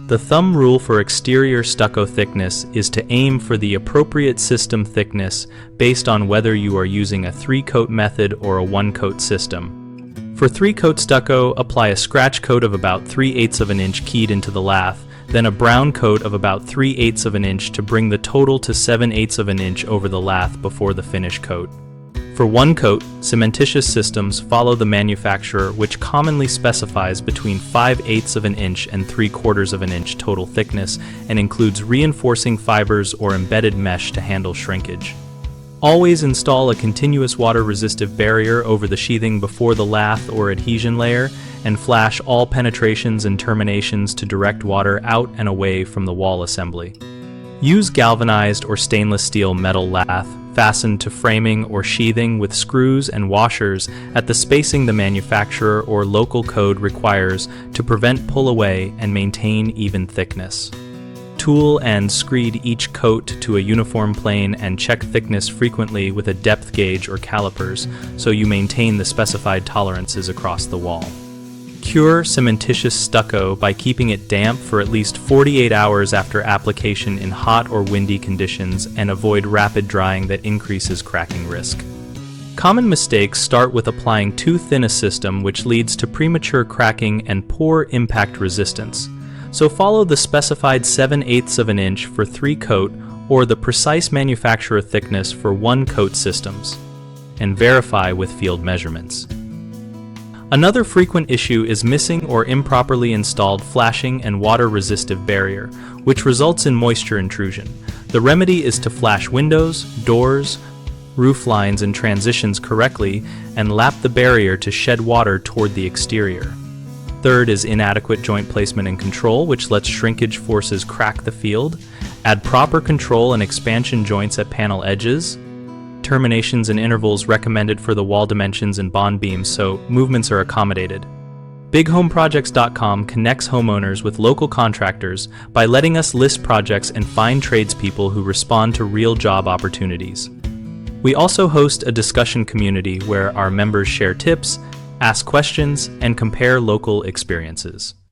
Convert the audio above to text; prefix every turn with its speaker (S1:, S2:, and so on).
S1: The thumb rule for exterior stucco thickness is to aim for the appropriate system thickness based on whether you are using a 3-coat method or a 1-coat system. For 3-coat stucco, apply a scratch coat of about 3/8 of an inch keyed into the lath, then a brown coat of about 3/8 of an inch to bring the total to 7/8 of an inch over the lath before the finish coat. For 1-coat, cementitious systems follow the manufacturer, which commonly specifies between 5/8 of an inch and 3/4 of an inch total thickness and includes reinforcing fibers or embedded mesh to handle shrinkage. Always install a continuous water-resistive barrier over the sheathing before the lath or adhesion layer, and flash all penetrations and terminations to direct water out and away from the wall assembly. Use galvanized or stainless steel metal lath fastened to framing or sheathing with screws and washers at the spacing the manufacturer or local code requires to prevent pull-away and maintain even thickness. Tool and screed each coat to a uniform plane and check thickness frequently with a depth gauge or calipers so you maintain the specified tolerances across the wall. Cure cementitious stucco by keeping it damp for at least 48 hours after application in hot or windy conditions and avoid rapid drying that increases cracking risk. Common mistakes start with applying too thin a system, which leads to premature cracking and poor impact resistance. So follow the specified 7/8 of an inch for 3-coat or the precise manufacturer thickness for 1-coat systems, and verify with field measurements. Another frequent issue is missing or improperly installed flashing and water-resistive barrier, which results in moisture intrusion. The remedy is to flash windows, doors, roof lines, and transitions correctly and lap the barrier to shed water toward the exterior. Third is inadequate joint placement and control, which lets shrinkage forces crack the field. Add proper control and expansion joints at panel edges. Terminations and intervals recommended for the wall dimensions and bond beams so movements are accommodated. BigHomeProjects.com connects homeowners with local contractors by letting us list projects and find tradespeople who respond to real job opportunities. We also host a discussion community where our members share tips, ask questions, and compare local experiences.